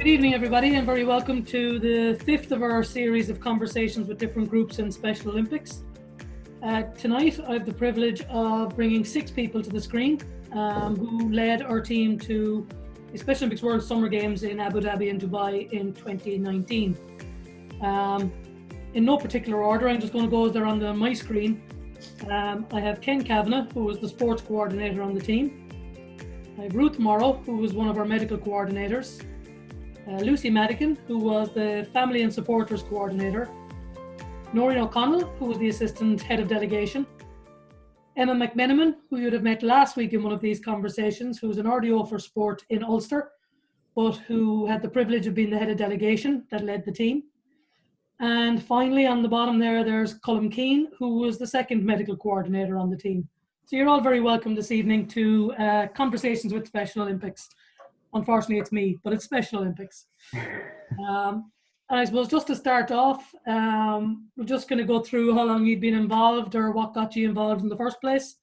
evening, everybody, and very welcome to the fifth of our series of conversations with different groups in Special Olympics. Tonight, I have the privilege of bringing 6 people to the screen who led our team to the Special Olympics World Summer Games in Abu Dhabi and Dubai in 2019. In no particular order, I'm just going to go as they're on my screen. I have Ken Kavanagh, who was the sports coordinator on the team. I have Ruth Morrow, who was one of our medical coordinators. Madigan, who was the family and supporters coordinator. Noreen O'Connell, who was the assistant head of delegation. McMenamin, who you'd have met last week in one of these conversations, who was an RDO for sport in Ulster, but who had the privilege of being the head of delegation that led the team. And finally, on the bottom there's Colm Keane, who was the second medical coordinator on the team. So you're all very welcome this evening to Conversations with Special Olympics. Unfortunately, it's me, but it's Special Olympics. And I suppose just to start off, we're just going to go through how long you've been involved or what got you involved in the first place.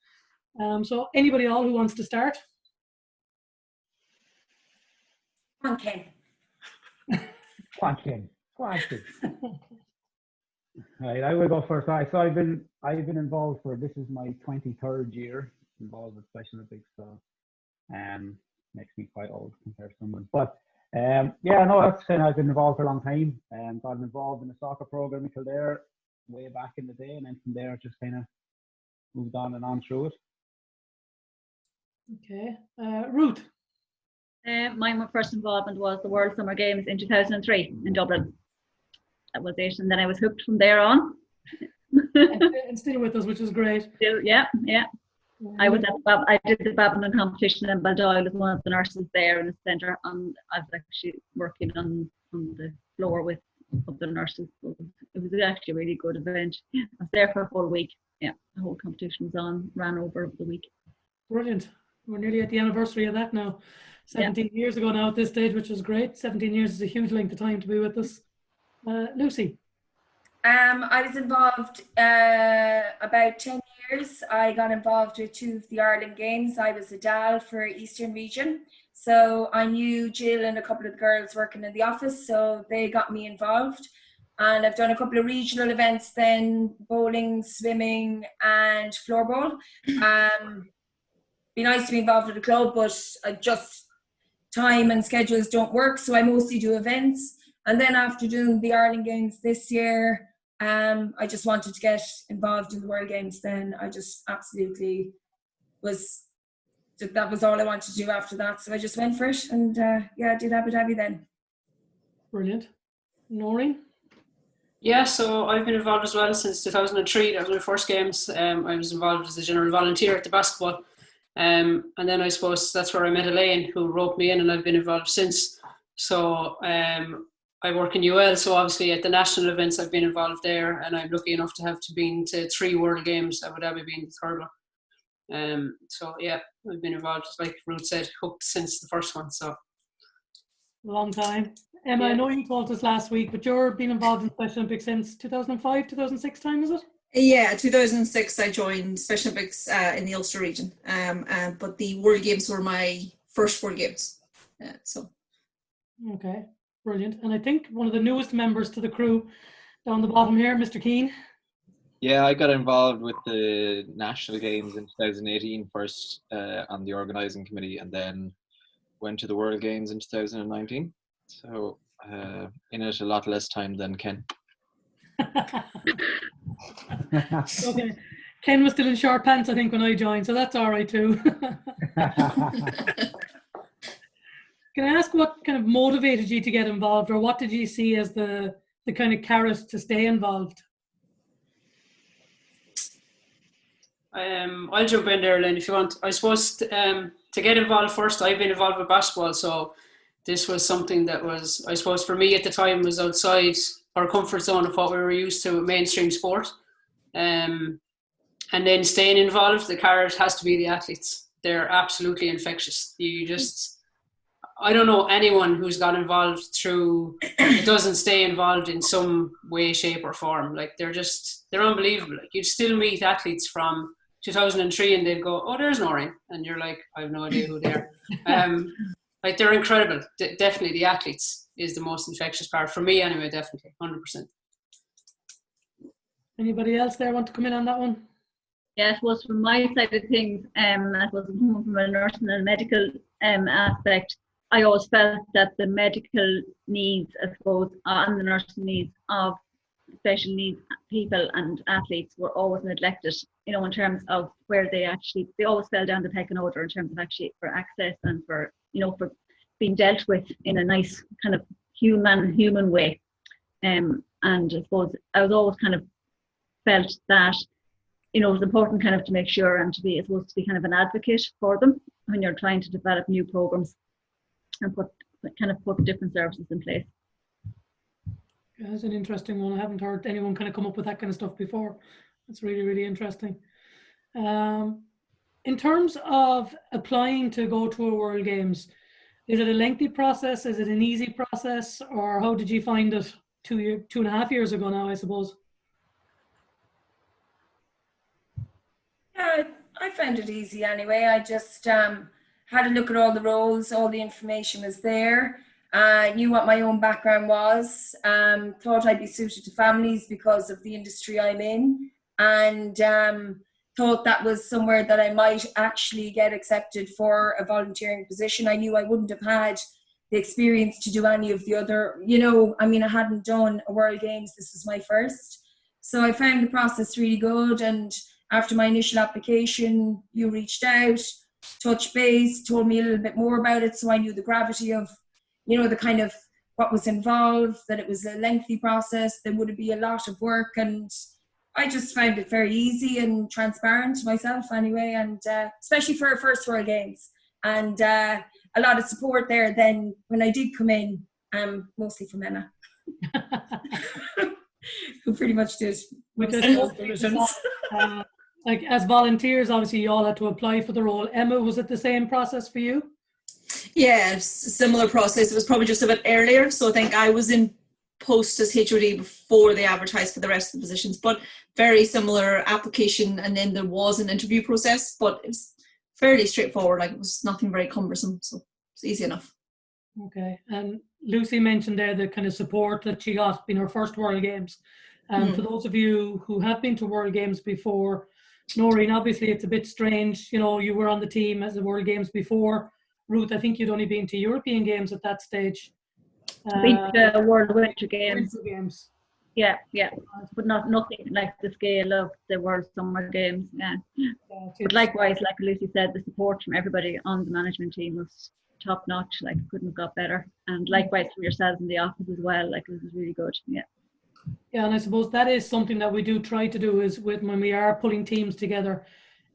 So anybody all who wants to start? Come on, Ken. Right, I will go first. So I've been involved this is my 23rd year involved with Special Olympics. So makes me quite old compared to someone. But that's kind of, I've been involved for a long time. Got involved in the soccer program in Kildare way back in the day, and then from there I just kind of moved on and on through it. Okay, Ruth. My first involvement was the World Summer Games in 2003 in Dublin. That was it, and then I was hooked from there on. And still with us, which is great. Still, yeah. I did the badminton competition in Baldoyle as one of the nurses there in the centre, and I was actually working on the floor with other nurses. So it was actually a really good event. I was there for a full week. Yeah, the whole competition ran over the week. Brilliant. We're nearly at the anniversary of that now. 17 years ago now at this stage, which is great. 17 years is a huge length of time to be with us. Lucy. I was involved about 10 years. I got involved with 2 of the Ireland Games. I was a DAL for Eastern Region. So I knew Jill and a couple of the girls working in the office, so they got me involved. And I've done a couple of regional events then, bowling, swimming and floorball. Be nice to be involved with the club, but just time and schedules don't work, so I mostly do events. And then after doing the Ireland Games this year, I just wanted to get involved in the World Games then. I just absolutely that was all I wanted to do after that. So I just went for it and I did Abu Dhabi then. Brilliant. Noreen? Yeah, so I've been involved as well since 2003. That was my first games. I was involved as a general volunteer at the basketball. And then I suppose that's where I met Elaine, who roped me in, and I've been involved since. So I work in UL, so obviously at the national events I've been involved there, and I'm lucky enough to have been to 3 World Games, Abu Dhabi being the third one. So yeah, I've been involved, like Ruth said, hooked since the first one. So long time. Emma, yeah. I know you told us last week, but you've been involved in Special Olympics since 2005, 2006 time, is it? Yeah, 2006 I joined Special Olympics in the Ulster region, but the World Games were my first World Games. Okay, brilliant. And I think one of the newest members to the crew down the bottom here, Mr. Keane. Yeah, I got involved with the National Games in 2018 first on the organising committee, and then went to the World Games in 2019. So in it a lot less time than Ken. Okay, Ken was still in short pants, I think, when I joined, so that's all right too. Can I ask what kind of motivated you to get involved, or what did you see as the kind of carrot to stay involved? I'll jump in there, Elaine, if you want. I suppose to get involved first, I've been involved with basketball, so this was something that was, I suppose for me at the time, was outside our comfort zone of what we were used to with mainstream sport. And then staying involved, the carrot has to be the athletes. They're absolutely infectious. I don't know anyone who's got involved doesn't stay involved in some way, shape or form. Like they're unbelievable. Like you'd still meet athletes from 2003 and they'd go, oh, there's Noreen. And you're like, I have no idea who they are. Like they're incredible. Definitely the athletes. is the most infectious part for me anyway, definitely, 100%. Anybody else there want to come in on that one? Yeah, I suppose from my side of things, I suppose from a nursing and medical aspect, I always felt that the medical needs, I suppose, and the nursing needs of special needs people and athletes were always neglected, you know, in terms of where they always fell down the pecking order in terms of actually for access and for, you know, for being dealt with in a nice kind of human way. And I suppose I was always kind of felt that, you know, it was important kind of to make sure and to be kind of an advocate for them when you're trying to develop new programs and put different services in place. Yeah, that's an interesting one. I haven't heard anyone kind of come up with that kind of stuff before. That's really, really interesting. In terms of applying to go to a World Games, is it a lengthy process? Is it an easy process? Or how did you find it 2.5 years ago now, I suppose? Yeah, I found it easy anyway. I just had a look at all the roles, all the information was there. Knew what my own background was, thought I'd be suited to families because of the industry I'm in, and thought that was somewhere that I might actually get accepted for a volunteering position. I knew I wouldn't have had the experience to do any of the other, you know, I mean, I hadn't done a World Games, this was my first. So I found the process really good, and after my initial application, you reached out, touched base, told me a little bit more about it, so I knew the gravity of, you know, the kind of what was involved, that it was a lengthy process, there would be a lot of work, and I just found it very easy and transparent myself anyway, and especially for our first World Games, and a lot of support there then when I did come in, mostly from Emma, who pretty much did most of those divisions. Like as volunteers, obviously you all had to apply for the role. Emma, was it the same process for you? Yeah, similar process. It was probably just a bit earlier. So I think I was in post as HOD before they advertised for the rest of the positions, but very similar application. And then there was an interview process, but it was fairly straightforward. Like it was nothing very cumbersome. So it's easy enough. Okay. And Lucy mentioned there the kind of support that she got in her first World Games. For those of you who have been to World Games before, Noreen, obviously it's a bit strange, you know, you were on the team as the World Games before. Ruth, I think you'd only been to European Games at that stage. Been to World Winter Games. Winter Games. Yeah, but nothing like the scale of the World Summer Games. Yeah. But likewise, like Lucy said, the support from everybody on the management team was top notch. Like couldn't have got better. And likewise from yourselves in the office as well. Like it was really good. Yeah. Yeah, and I suppose that is something that we do try to do is with when we are pulling teams together,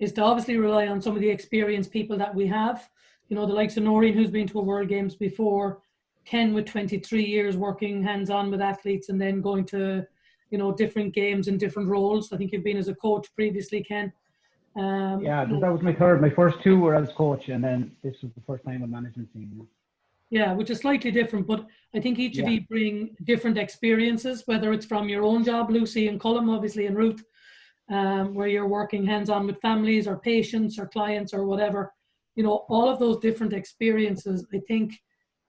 is to obviously rely on some of the experienced people that we have. You know, the likes of Noreen, who's been to a World Games before, Ken with 23 years working hands-on with athletes and then going to, you know, different games and different roles. I think you've been as a coach previously, Ken. Yeah, that was my first two were as coach, and then this was the first time with management team. Yeah, which is slightly different, but I think each of you bring different experiences, whether it's from your own job, Lucy and Colm, obviously, and Ruth, where you're working hands-on with families or patients or clients or whatever. You know, all of those different experiences, I think,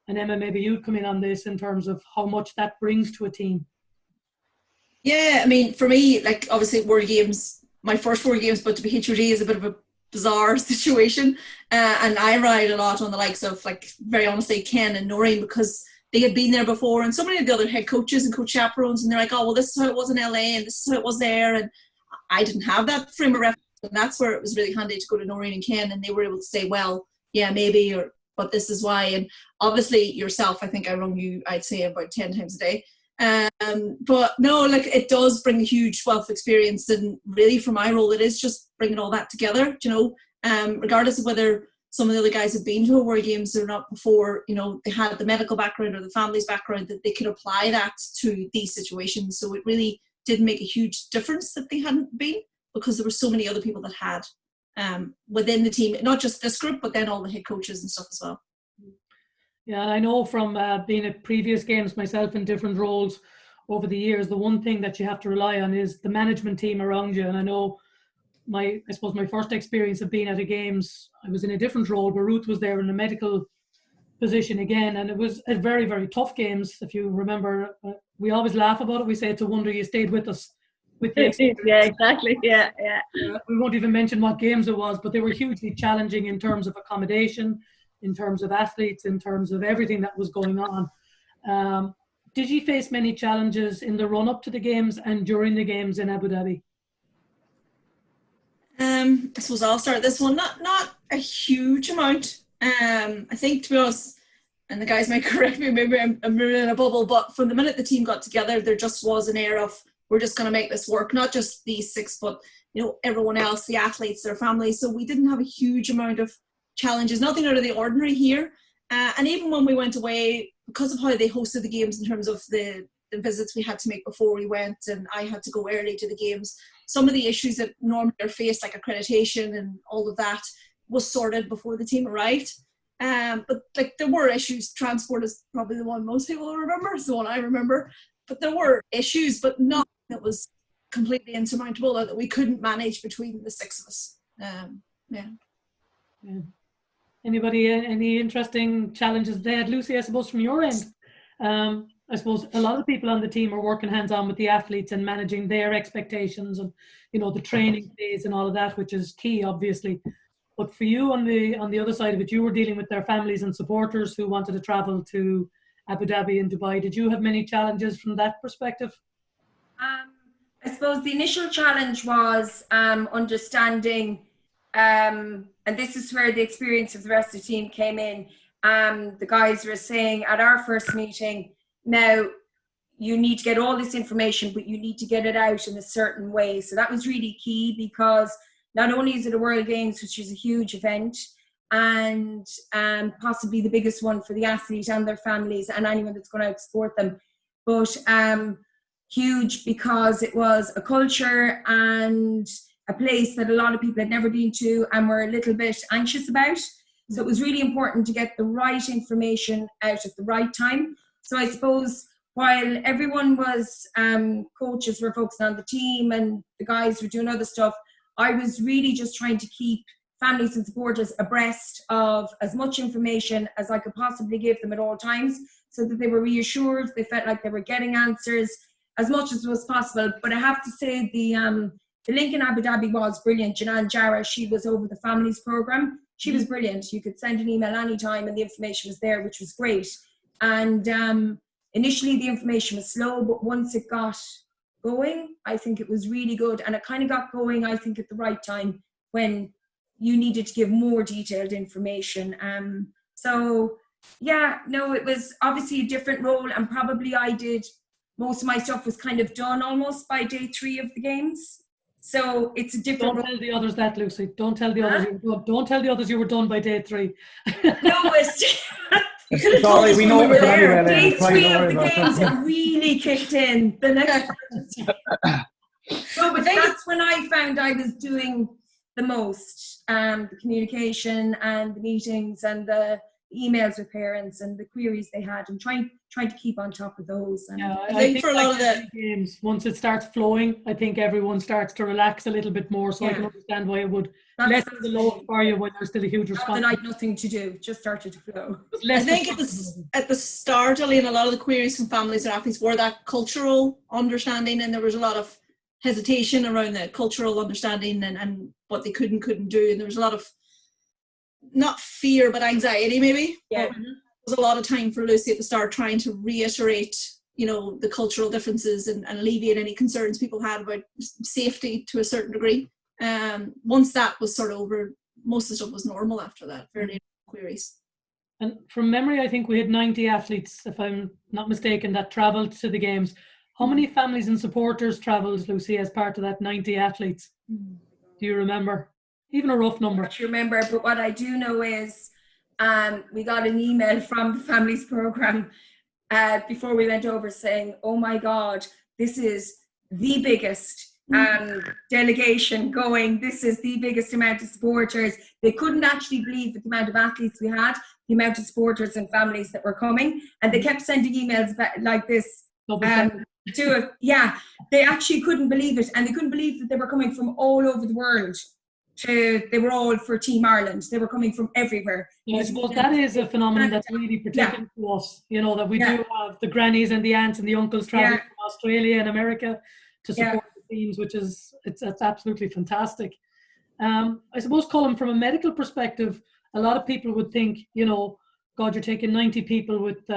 and Emma, maybe you'd come in on this in terms of how much that brings to a team. Yeah, I mean, for me, like obviously World Games, my first World Games, but to be HOD is a bit of a bizarre situation, and I relied a lot on the likes of, like, very honestly, Ken and Noreen, because they had been there before, and so many of the other head coaches and coach chaperones, and they're like, oh well, this is how it was in LA and this is how it was there, and I didn't have that frame of reference, and that's where it was really handy to go to Noreen and Ken, and they were able to say, well, yeah, maybe, or but this is why. And obviously yourself, I think I rung you, I'd say about 10 times a day. But no, like it does bring a huge wealth of experience, and really for my role, it is just bringing all that together, you know, regardless of whether some of the other guys have been to a World Games or not before, you know, they had the medical background or the family's background, that they could apply that to these situations. So it really did make a huge difference that they hadn't been, because there were so many other people that had within the team, not just this group, but then all the head coaches and stuff as well. Yeah, and I know from being at previous games myself in different roles over the years, the one thing that you have to rely on is the management team around you. And I know I suppose my first experience of being at a games, I was in a different role, but Ruth was there in a medical position again, and it was a very, very tough games. If you remember, we always laugh about it. We say it's a wonder you stayed with us. With the Yeah, exactly. Yeah. we won't even mention what games it was, but they were hugely challenging in terms of accommodation, in terms of athletes, in terms of everything that was going on. Did you face many challenges in the run-up to the games and during the games in Abu Dhabi? I suppose I'll start this one. Not a huge amount. I think, to be honest, and the guys might correct me, maybe I'm in a bubble, but from the minute the team got together, there just was an air of, we're just going to make this work. Not just these six, but everyone else, the athletes, their families. So we didn't have a huge amount of challenges, nothing out of the ordinary here. And even when we went away, because of how they hosted the games in terms of the visits we had to make before we went, and I had to go early to the games, some of the issues that normally are faced, like accreditation and all of that, was sorted before the team arrived. But like, there were issues. Transport is probably the one most people will remember. It's the one I remember. But there were issues, but nothing that was completely insurmountable or that we couldn't manage between the six of us. Yeah. Anybody, any interesting challenges there, Lucy? I suppose from your end, I suppose a lot of people on the team are working hands-on with the athletes and managing their expectations and the training phase and all of that, which is key, obviously. But for you, on the other side of it, you were dealing with their families and supporters who wanted to travel to Abu Dhabi and Dubai. Did you have many challenges from that perspective? I suppose the initial challenge was understanding, and this is where the experience of the rest of the team came in. The guys were saying at our first meeting, now you need to get all this information, but you need to get it out in a certain way. So that was really key, because not only is it a World Games, which is a huge event, and possibly the biggest one for the athletes and their families and anyone that's going to support them, but huge because it was a culture and a place that a lot of people had never been to and were a little bit anxious about. So it was really important to get the right information out at the right time. So I suppose while everyone was, coaches were focusing on the team and the guys were doing other stuff, I was really just trying to keep families and supporters abreast of as much information as I could possibly give them at all times, so that they were reassured, they felt like they were getting answers as much as was possible. But I have to say the link in Abu Dhabi was brilliant. Janan Jara, she was over the families program. She was brilliant. You could send an email anytime and the information was there, which was great. And initially the information was slow, but once it got going, I think it was really good. And it kind of got going, I think, at the right time when you needed to give more detailed information. So yeah, no, it was obviously a different role, and probably I did, most of my stuff was kind of done almost by day 3 of the games. So it's a different Don't tell the others that, Lucy. Don't tell the others. Don't tell the others you were done by day 3. No, it's Sorry, we know we were it there. anyway. Day Don't 3 worry of the about games that. really kicked in. The next so, but that's when I found I was doing the most, the communication and the meetings and the emails with parents and the queries they had, and trying to keep on top of those. And Yeah, I think for a lot of the games, once it starts flowing, I think everyone starts to relax a little bit more. So I Yeah. can understand why it would That's lessen the load for you when there's still a huge not that I responsibility. had nothing to do, just started to flow. I think at the start, Elaine, a lot of the queries from families and athletes were that cultural understanding, and there was a lot of hesitation around the cultural understanding and what they could and couldn't do. And there was a lot of, not fear, but anxiety maybe. Yeah. There was a lot of time for Lucy at the start trying to reiterate, the cultural differences and alleviate any concerns people had about safety to a certain degree. Once that was sort of over, most of the stuff was normal after that, fairly queries. And from memory, I think we had 90 athletes, if I'm not mistaken, that travelled to the games. How many families and supporters travelled, Lucy, as part of that 90 athletes? Do you remember? Even a rough number. I don't remember, but what I do know is we got an email from the families program before we went over saying, oh my God, this is the biggest delegation going. This is the biggest amount of supporters. They couldn't actually believe the amount of athletes we had, the amount of supporters and families that were coming. And they kept sending emails like this. Yeah, they actually couldn't believe it. And they couldn't believe that they were coming from all over the world. they were all for Team Ireland. They were coming from everywhere. Yeah, I suppose that is a phenomenon that's really particular to us, you know, that we do have the grannies and the aunts and the uncles traveling from Australia and America to support the teams, which is, it's absolutely fantastic. I suppose, Colm, from a medical perspective, a lot of people would think, you know, God, you're taking 90 people with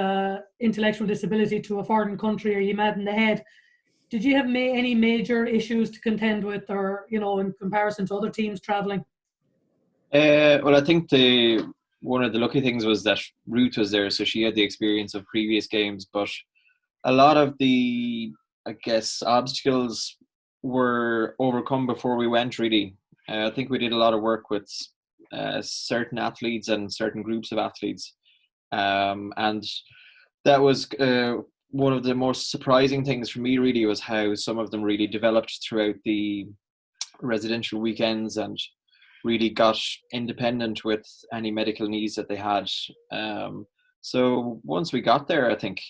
intellectual disability to a foreign country, are you mad in the head? Did you have any major issues to contend with, or, you know, in comparison to other teams traveling? Well, I think one of the lucky things was that Ruth was there, so she had the experience of previous games, but a lot of the, I guess, obstacles were overcome before we went, really. I think we did a lot of work with certain athletes and certain groups of athletes. And that was one of the most surprising things for me, really, was how some of them really developed throughout the residential weekends and really got independent with any medical needs that they had. So once we got there, I think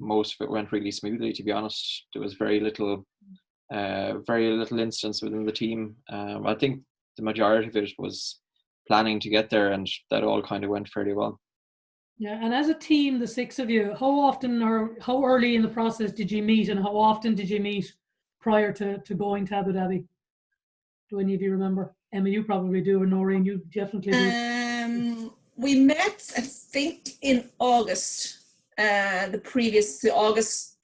most of it went really smoothly, to be honest. There was very little incidents within the team. I think the majority of it was planning to get there, and that all kind of went fairly well. Yeah, and as a team, the six of you, how often or how early in the process did you meet, and how often did you meet prior to going to Abu Dhabi? Do any of you remember? Emma, you probably do, and Noreen, you definitely do. We met, I think, in August, August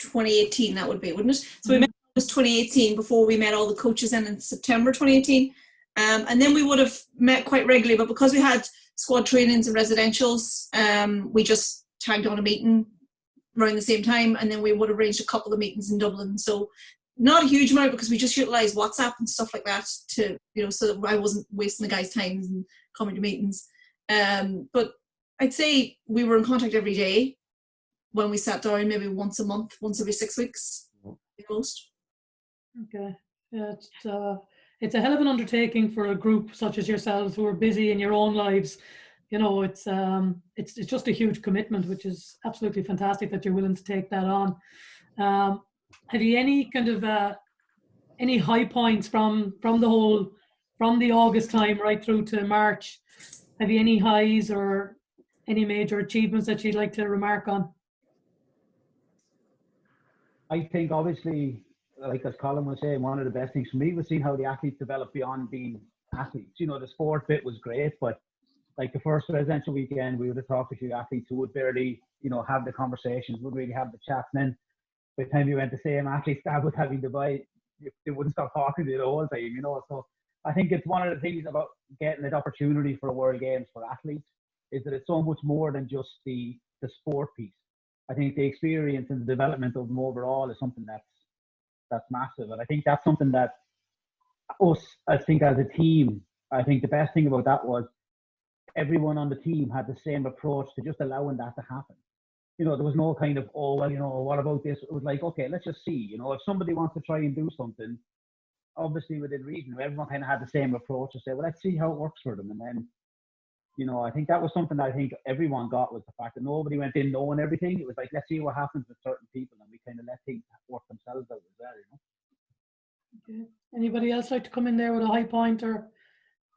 2018, that would be, wouldn't it? So we met in August 2018 before we met all the coaches in September 2018. And then we would have met quite regularly, but because we had squad trainings and residentials, we just tagged on a meeting around the same time, and then we would have arranged a couple of meetings in Dublin. So not a huge amount, because we just utilised WhatsApp and stuff like that to, you know, so that I wasn't wasting the guys' time and coming to meetings. But I'd say we were in contact every day when we sat down, maybe once a month, once every 6 weeks, most. Okay, yeah, it's a hell of an undertaking for a group such as yourselves who are busy in your own lives. You know, it's just a huge commitment, which is absolutely fantastic that you're willing to take that on. Have you any kind of any high points from the August time right through to March? Have you any highs or any major achievements that you'd like to remark on? I think obviously, like as Colm was saying, one of the best things for me was seeing how the athletes develop beyond being athletes. You know, the sport bit was great, but like the first residential weekend, we would have talked to a few athletes who would barely, you know, have the conversations, would really have the chats. And then by the time you went the same athletes that was having to buy, they wouldn't stop talking to you the whole time, you know. So I think it's one of the things about getting an opportunity for a World Games for athletes is that it's so much more than just the sport piece. I think the experience and the development of them overall is something that's massive. And I think that's something that I think as a team, I think the best thing about that was everyone on the team had the same approach to just allowing that to happen. You know, there was no kind of, oh, well, you know, what about this? It was like, okay, let's just see. You know, if somebody wants to try and do something, obviously within reason, everyone kind of had the same approach to say, well, let's see how it works for them. And then, you know, I think that was something that I think everyone got, was the fact that nobody went in knowing everything. It was like, let's see what happens with certain people, and we kind of let things work themselves out as well, you know. Okay. Anybody else like to come in there with a high point or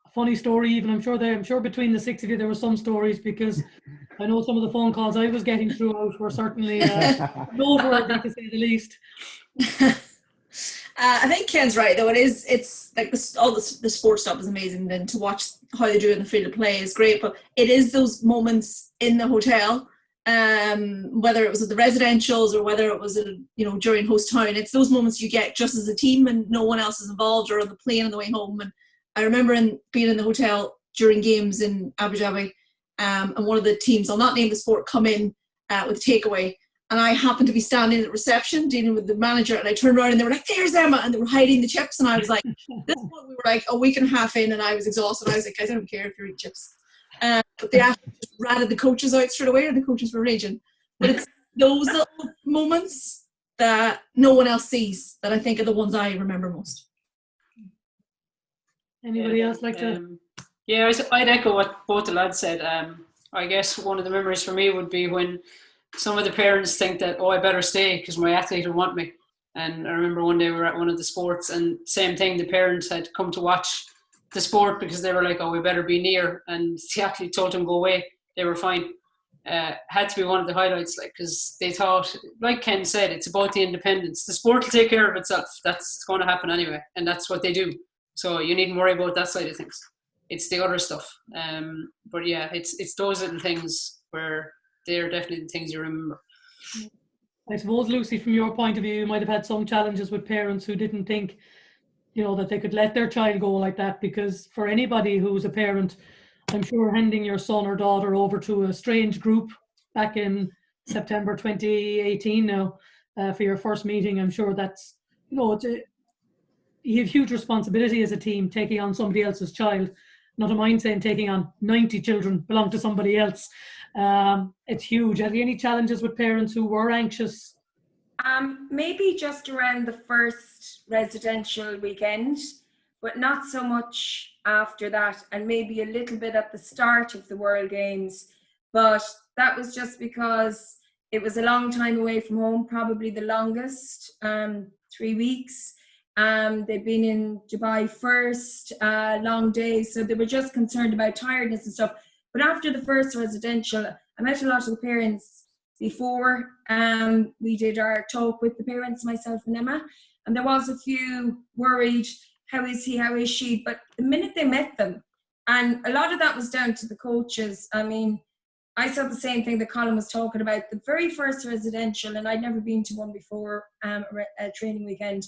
a funny story? Even I'm sure between the six of you there were some stories, because I know some of the phone calls I was getting throughout were certainly noteworthy, to say the least. I think Ken's right, though. It's like all the sports stuff is amazing, and to watch how they do it in the field of play is great. But it is those moments in the hotel, whether it was at the residentials or whether it was during host town. It's those moments you get just as a team, and no one else is involved, or on the plane on the way home. And I remember being in the hotel during games in Abu Dhabi, and one of the teams, I'll not name the sport, come in with takeaway. And I happened to be standing at reception dealing with the manager, and I turned around and they were like, "There's Emma," and they were hiding the chips. And I was like, this one, we were like a week and a half in, and I was exhausted. I was like, I don't care if you eat chips. But they actually just ratted the coaches out straight away, and the coaches were raging. But it's those little moments that no one else sees that I think are the ones I remember most. Anybody else like to? Yeah, I'd echo what both the lads said. I guess one of the memories for me would be when some of the parents think that, oh, I better stay because my athlete will want me. And I remember one day we were at one of the sports, and same thing, the parents had come to watch the sport because they were like, oh, we better be near, and the athlete told them go away. They were fine. Had to be one of the highlights, like, because they thought, like Ken said, it's about the independence. The sport will take care of itself. That's going to happen anyway, and that's what they do. So you needn't worry about that side of things. It's the other stuff. But yeah, it's those little things where they're definitely the things you remember. I suppose, Lucy, from your point of view, you might have had some challenges with parents who didn't think, that they could let their child go like that, because for anybody who's a parent, I'm sure handing your son or daughter over to a strange group back in September 2018 now for your first meeting, I'm sure that's, you have huge responsibility as a team taking on somebody else's child. Not a mind saying taking on 90 children belong to somebody else. It's huge. Have you any challenges with parents who were anxious? Maybe just around the first residential weekend, but not so much after that, and maybe a little bit at the start of the World Games. But that was just because it was a long time away from home, probably the longest, 3 weeks. They'd been in Dubai first, long days, so they were just concerned about tiredness and stuff. But after the first residential, I met a lot of the parents before we did our talk with the parents, myself and Emma, and there was a few worried, how is he, how is she? But the minute they met them, and a lot of that was down to the coaches. I mean, I saw the same thing that Colm was talking about. The very first residential, and I'd never been to one before, a training weekend,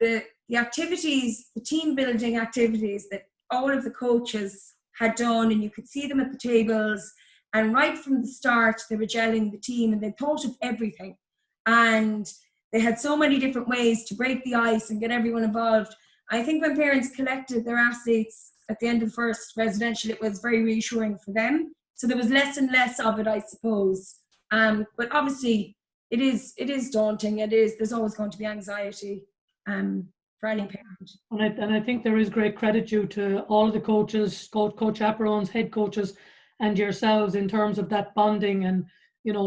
the activities, the team building activities that all of the coaches had done, and you could see them at the tables, and right from the start they were gelling the team, and they thought of everything, and they had so many different ways to break the ice and get everyone involved. I think when parents collected their athletes at the end of the first residential, it was very reassuring for them. So there was less and less of it, I suppose. But obviously it is daunting. There's always going to be anxiety for any parent. And I think there is great credit due to all of the coaches, coach chaperones, head coaches, and yourselves in terms of that bonding, and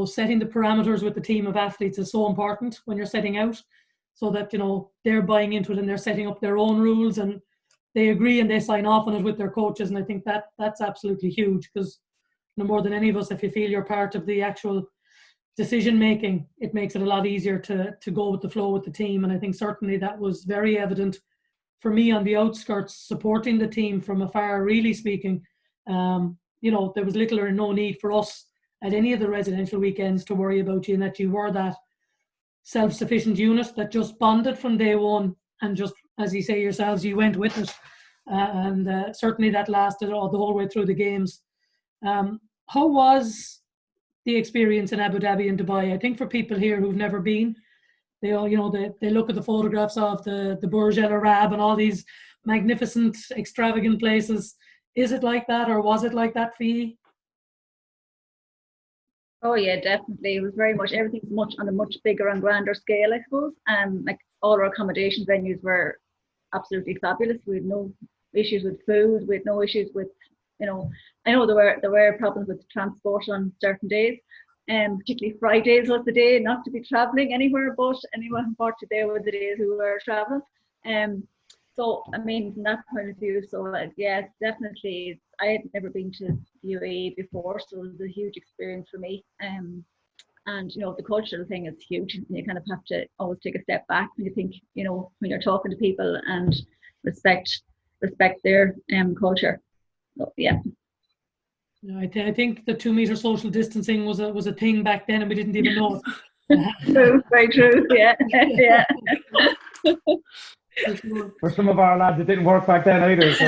setting the parameters with the team of athletes is so important when you're setting out, so that they're buying into it and they're setting up their own rules and they agree and they sign off on it with their coaches. And I think that's absolutely huge, because no more than any of us, if you feel you're part of the actual decision making, it makes it a lot easier to go with the flow with the team. And I think certainly that was very evident for me on the outskirts, supporting the team from afar, really speaking. There was little or no need for us at any of the residential weekends to worry about you, and that you were that self-sufficient unit that just bonded from day one, and just, as you say yourselves, you went with it. And certainly that lasted the whole way through the games. How was the experience in Abu Dhabi and Dubai? I think for people here who've never been, they all, they look at the photographs of the Burj Al Arab and all these magnificent, extravagant places. Is it like that, or was it like that for you? Oh yeah, definitely. It was very much, everything's much on a much bigger and grander scale, I suppose. Like all our accommodation venues were absolutely fabulous. We had no issues with food. We had no issues with, I know there were problems with transport on certain days, particularly Fridays was the day not to be traveling anywhere, but anyway, unfortunately, they were the days we were traveling. So, I mean, from that point of view, so yes, definitely, I had never been to the UAE before, so it was a huge experience for me. And, the cultural thing is huge. You kind of have to always take a step back when you think, when you're talking to people, and respect their culture. So, yeah. I think the 2 meter social distancing was a thing back then, and we didn't even know it. True, very true. Yeah, yeah. For some of our lads, it didn't work back then either. So.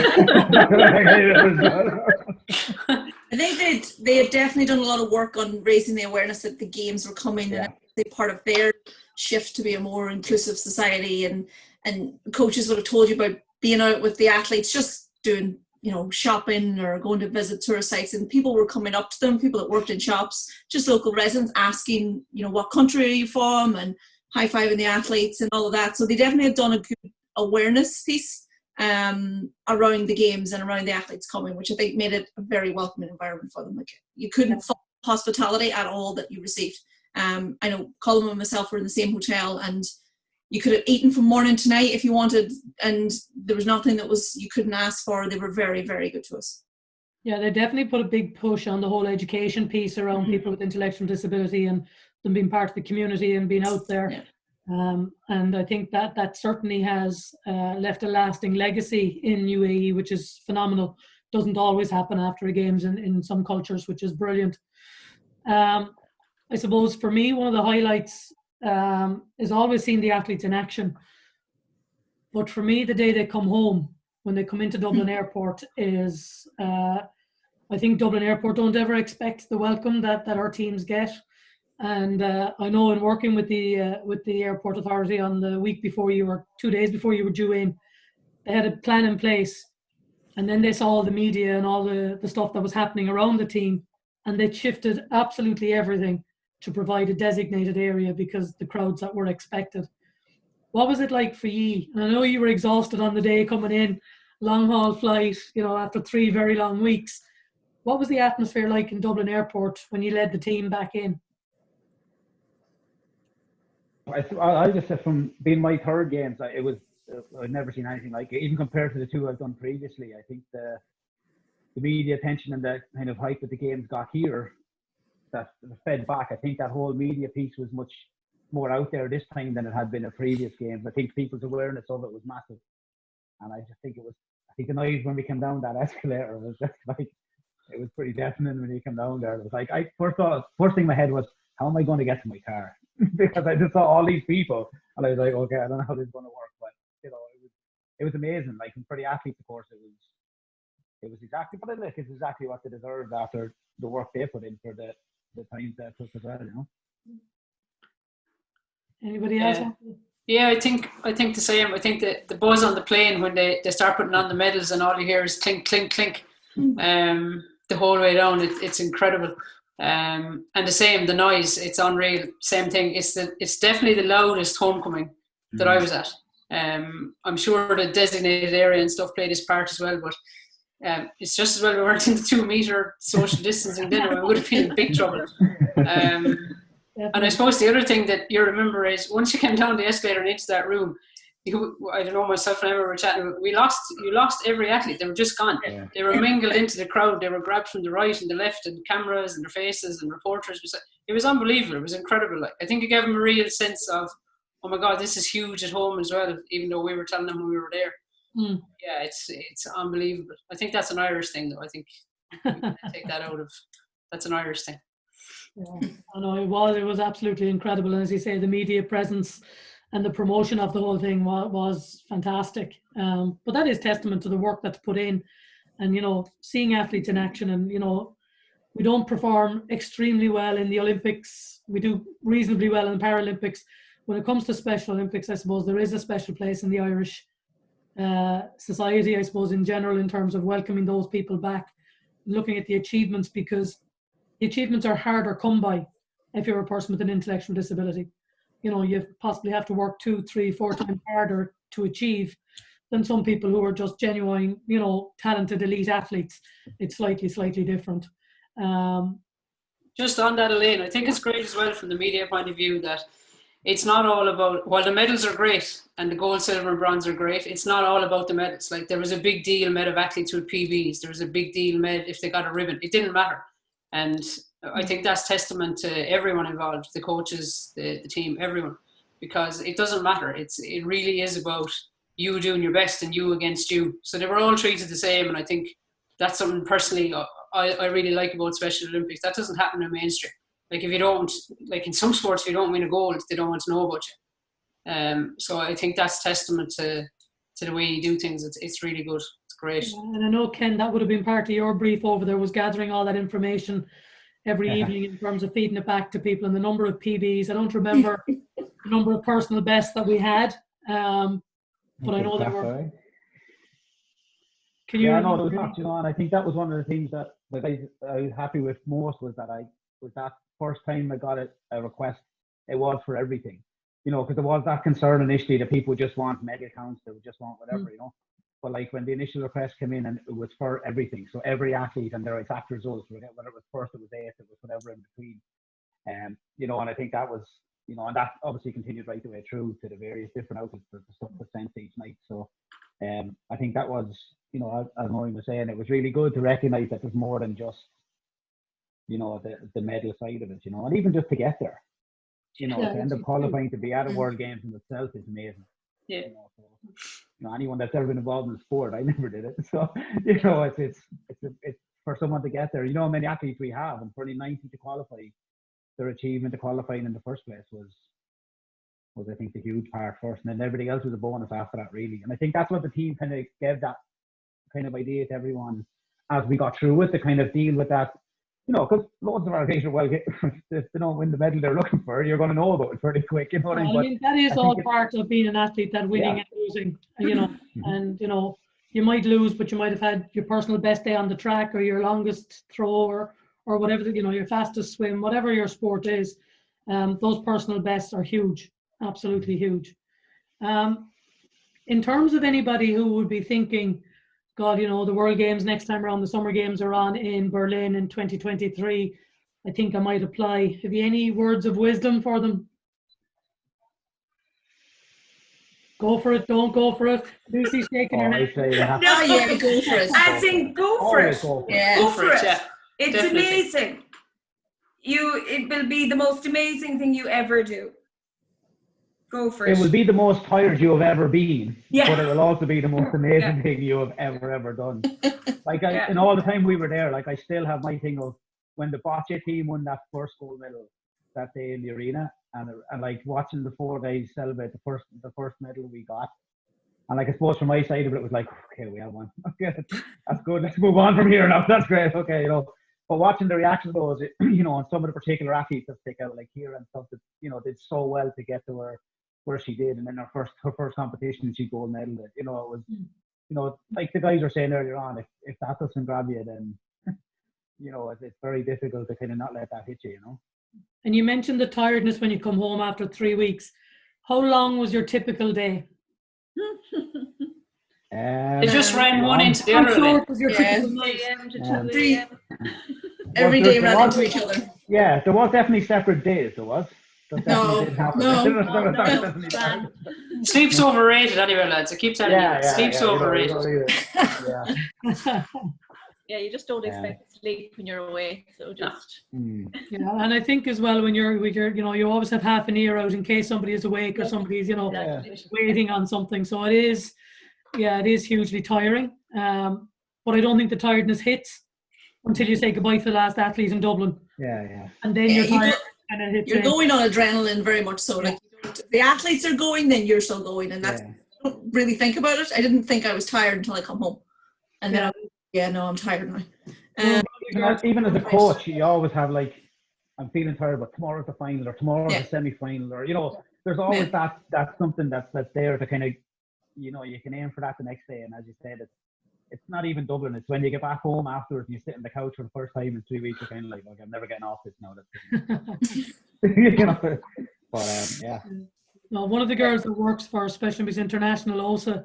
I think they have definitely done a lot of work on raising the awareness that the games were coming, and they're part of their shift to be a more inclusive society. And coaches would have told you about being out with the athletes, just doing shopping or going to visit tourist sites, and people were coming up to them, people that worked in shops, just local residents, asking what country are you from, and high-fiving the athletes and all of that. So they definitely have done a good awareness piece around the games and around the athletes coming, which I think made it a very welcoming environment for them. Like, you couldn't fault hospitality at all that you received. I know Colm and myself were in the same hotel, and you could have eaten from morning to night if you wanted, and there was nothing that you couldn't ask for. They were very, very good to us. Yeah, they definitely put a big push on the whole education piece around people with intellectual disability and them being part of the community and being out there. Yeah. And I think that certainly has left a lasting legacy in UAE, which is phenomenal. Doesn't always happen after the games in some cultures, which is brilliant. I suppose for me, one of the highlights is always seeing the athletes in action. But for me, the day they come home, when they come into Dublin Airport, is I think Dublin Airport don't ever expect the welcome that our teams get. And I know in working with the airport authority on the week before 2 days before you were due in, they had a plan in place. And then they saw all the media and all the stuff that was happening around the team, and they shifted absolutely everything to provide a designated area because the crowds that were expected. What was it like for you? And I know you were exhausted on the day coming in, long haul flight, after 3 very long weeks. What was the atmosphere like in Dublin Airport when you led the team back in? I just said, from being my third games, I'd never seen anything like it, even compared to the 2 I've done previously. I think the media attention and the kind of hype that the games got here, that fed back. I think that whole media piece was much more out there this time than it had been in previous games. I think people's awareness of it was massive, and I just think the noise when we came down that escalator was just like, it was pretty deafening when you come down there. It was like, first thing in my head was, how am I going to get to my car? Because I just saw all these people, and I was like, okay, I don't know how this is going to work, but it was amazing. Like, for the athletes, of course, it was exactly, but it's exactly what they deserved after the work they put in for the times that took as well. Anybody else? Yeah, I think the same. I think that the buzz on the plane when they start putting on the medals and all you hear is clink, clink, clink, the whole way down. It's incredible. And the noise, it's unreal. Same thing. It's definitely the loudest homecoming that I was at. I'm sure the designated area and stuff played its part as well, but it's just as well we weren't in the 2 meter social distancing dinner. We would have been in big trouble. And I suppose the other thing that you remember is once you came down the escalator and into that room, I don't know, myself and Emma were chatting, you lost every athlete. They were just gone. Yeah. They were mingled into the crowd. They were grabbed from the right and the left, and cameras and their faces and reporters. It was unbelievable. It was incredible. Like, I think it gave them a real sense of, oh my God, this is huge at home as well, even though we were telling them when we were there. Yeah, it's unbelievable. I think that's an Irish thing, though. I think we can take that out of, that's an Irish thing. Yeah, I know it was absolutely incredible. And as you say, the media presence and the promotion of the whole thing was fantastic. But that is testament to the work that's put in, and seeing athletes in action. And we don't perform extremely well in the Olympics. We do reasonably well in the Paralympics. When it comes to Special Olympics, I suppose there is a special place in the Irish society, I suppose, in general, in terms of welcoming those people back, looking at the achievements, because the achievements are harder come by if you're a person with an intellectual disability. You possibly have to work 2, 3, 4 times harder to achieve than some people who are just genuine, talented elite athletes. It's slightly different. Just on that, Elaine, I think it's great as well from the media point of view that it's not all about, while the medals are great and the gold, silver and bronze are great, it's not all about the medals. Like, there was a big deal made of athletes with PBs. There was a big deal made if they got a ribbon. It didn't matter. And I think that's testament to everyone involved, the coaches, the team, everyone, because it doesn't matter. It really is about you doing your best and you against you. So they were all treated the same, and I think that's something personally I really like about Special Olympics. That doesn't happen in mainstream. Like, if you don't, like in some sports, if you don't win a gold, they don't want to know about you. So I think that's testament to the way you do things. It's really good. It's great. Yeah, and I know, Ken, that would have been part of your brief over there, was gathering all that information every evening in terms of feeding it back to people, and the number of PBs. I don't remember the number of personal bests that we had, but I know there were. Can you? Yeah, no, there was not, and I think that was one of the things that I was happy with most, was that first time I got a request, it was for everything, because there was that concern initially that people just want medal counts, they would just want whatever, But like, when the initial request came in, and it was for everything, so every athlete and their exact results, whether it was first, it was eighth, it was whatever in between, and I think that was, you know, and that obviously continued right the way through to the various different outfits that the stuff was sent each night. So I think that was, you know, as Noreen was saying, it was really good to recognise that there's more than just, you know, the medal side of it, you know, and even just to get there, you know, to end up qualifying to be at a World Games in itself is amazing. Yeah. You know, anyone that's ever been involved in sport, I never did it. So, you know, it's for someone to get there. You know how many athletes we have, and for only 90 to qualify, their achievement of qualifying in the first place was I think the huge part first, and then everything else was a bonus after that, really. And I think that's what the team kind of gave that kind of idea to everyone as we got through it, to kind of deal with that. You know, because loads of our guys are if they don't win the medal they're looking for, you're going to know about it pretty quick. You know what I mean? I mean, that is all part of being an athlete, that winning and losing, you know. And, you know, you might lose, but you might have had your personal best day on the track, or your longest throw, or whatever, you know, your fastest swim, whatever your sport is. Those personal bests are huge, absolutely huge. In terms of anybody who would be thinking, God, you know, the World Games next time around, the Summer Games are on in Berlin in 2023. I think I might apply. Have you any words of wisdom for them? Go for it, don't go for it. Lucy's shaking her head. No, yeah, go for it. I think go for it. Yeah. Go for it. Yeah, it's definitely amazing. It will be the most amazing thing you ever do. Go for it. It will be the most tired you have ever been, Yeah. but it will also be the most amazing thing you have ever done. Like in all the time we were there, like I still have my thing of when the bocce team won that first gold medal that day in the arena, and like watching the four guys celebrate the first medal we got. And like I suppose from my side of it was like, okay, we have one. Okay, that's good. Let's move on from here now. That's great. Okay, you know. But watching the reaction of those, you know, and some of the particular athletes that stick out, like here and stuff, that, you know, did so well to get to where she did, and then her first competition she gold medaled it. You know, it was, you know, like the guys were saying earlier on, if that doesn't grab you, then you know it's very difficult to kind of not let that hit you. You know. And you mentioned the tiredness when you come home after 3 weeks. How long was your typical day? It just ran one into the other. Short was your typical night. Every day ran into each other. Yeah, there was definitely separate days. There was. No. Sleep's overrated anyway, lads. I keep telling you, sleep's overrated. Yeah, you just don't expect to sleep when you're away. So just. Yeah, and I think as well when you're, you know, you always have half an ear out in case somebody is awake or somebody's, you know, waiting on something. So it is hugely tiring. But I don't think the tiredness hits until you say goodbye to the last athlete in Dublin. Yeah. And then you're tired. You're going on adrenaline very much so. Like if the athletes are going, then you're still going, and that's I don't really think about it. I didn't think I was tired until I come home, and then I'm tired now. Even as a coach, you always have like, I'm feeling tired, but tomorrow's the final, or tomorrow's the semi-final, or you know, there's always that's something that's there to kind of, you know, you can aim for that the next day. And as you said, it's not even Dublin. It's when you get back home afterwards and you sit on the couch for the first time in 3 weeks, you're kind of like, okay, I'm never getting off this now. You know, but Well, one of the girls that works for Special Olympics International also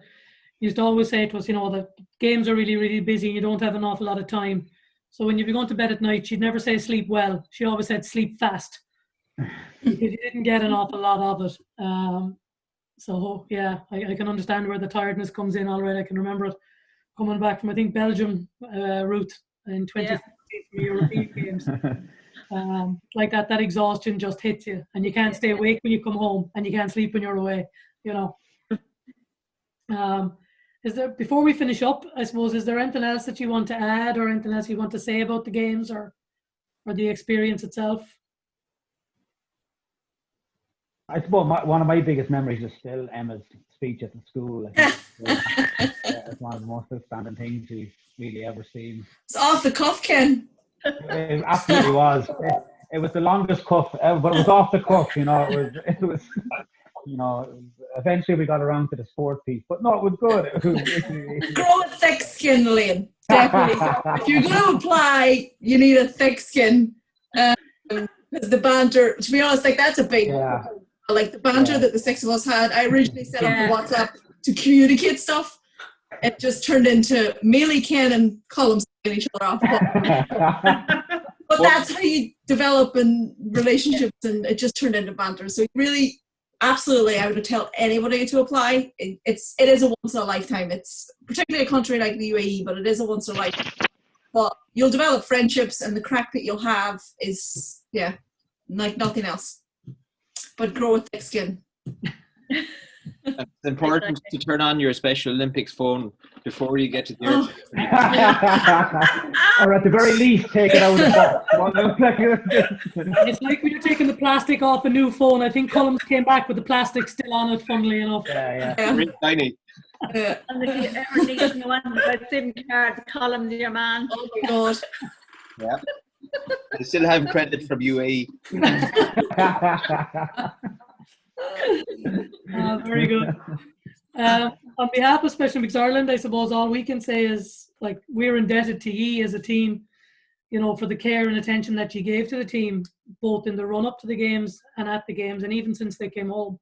used to always say to us, you know, that games are really, really busy. You don't have an awful lot of time. So when you'd be going to bed at night, she'd never say sleep well. She always said sleep fast because you didn't get an awful lot of it. So yeah, I can understand where the tiredness comes in already. I can remember it coming back from, I think, Belgium, Ruth, in 2016 from European Games. Like that exhaustion just hits you, and you can't stay awake when you come home, and you can't sleep when you're away, you know. Is there, before we finish up, I suppose, is there anything else that you want to add, or anything else you want to say about the games or the experience itself? I suppose one of my biggest memories is still Emma's speech at the school. I think it's one of the most outstanding things we've really ever seen. It's off the cuff, Ken. It absolutely was. It was the longest cuff ever, but it was off the cuff. You know, it was. You know, eventually we got around to the sport piece, but no, it was good. Grow a thick skin, Elaine. Definitely. If you're going to apply, you need a thick skin. Because the banter, to be honest, like that's a big. Like the banter that the six of us had, I originally set up WhatsApp to communicate stuff. It just turned into mainly Ken and Colm saying each other off. But that's how you develop in relationships, and it just turned into banter. So really, absolutely, I would tell anybody to apply. It is a once in a lifetime. It's particularly a country like the UAE, but it is a once in a lifetime. But you'll develop friendships, and the crack that you'll have is, like nothing else. But grow with thick skin. It's important to turn on your Special Olympics phone before you get to the airport. Or at the very least, take it out of the box. It's like when you're taking the plastic off a new phone. I think Colm came back with the plastic still on it, funnily enough. Yeah. Really tiny. Yeah. And if you ever need anyone about SIM cards, Colm's your man. Oh my God. Yeah. I still have credit from UAE. Very good. On behalf of Special Olympics Ireland, I suppose all we can say is, like, we're indebted to ye as a team, for the care and attention that you gave to the team, both in the run-up to the games and at the games, and even since they came home.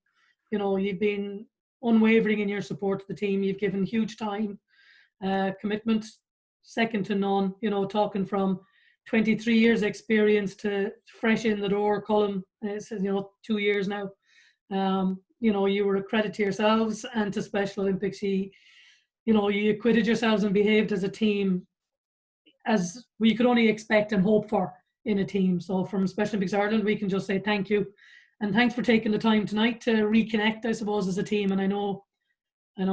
You've been unwavering in your support to the team. You've given huge time, commitment, second to none. Talking from 23 years experience to fresh in the door, Colm, 2 years now. You were a credit to yourselves and to Special Olympics. You acquitted yourselves and behaved as a team as we could only expect and hope for in a team. So from Special Olympics Ireland, we can just say thank you. And thanks for taking the time tonight to reconnect, I suppose, as a team. And I know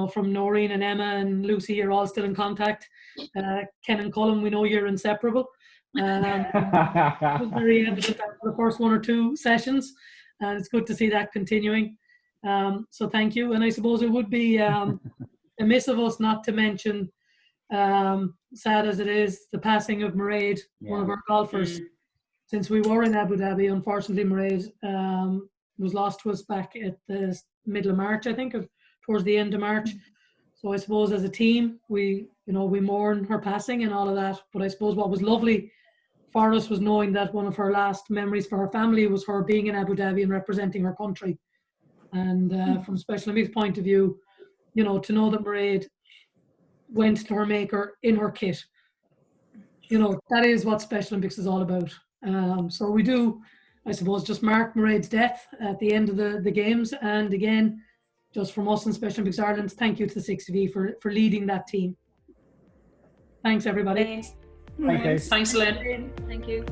from Noreen and Emma and Lucy, you're all still in contact. Ken and Colm, we know you're inseparable. It was very evident after the first one or two sessions. And it's good to see that continuing. So thank you. And I suppose it would be amiss of us not to mention, sad as it is, the passing of Mairead, one of our golfers. Since we were in Abu Dhabi, unfortunately, Mairead was lost to us back at the middle of March, I think, or towards the end of March. So I suppose as a team, we mourn her passing and all of that. But I suppose what was lovely for us was knowing that one of her last memories for her family was her being in Abu Dhabi and representing her country. And from Special Olympics point of view, to know that Mairead went to her maker in her kit, that is what Special Olympics is all about. So we do, I suppose, just mark Mairead's death at the end of the games. And again, just from us in Special Olympics Ireland, thank you to the 6 of you for leading that team. Thanks, everybody. Thanks, Thanks, Elaine. Thank you.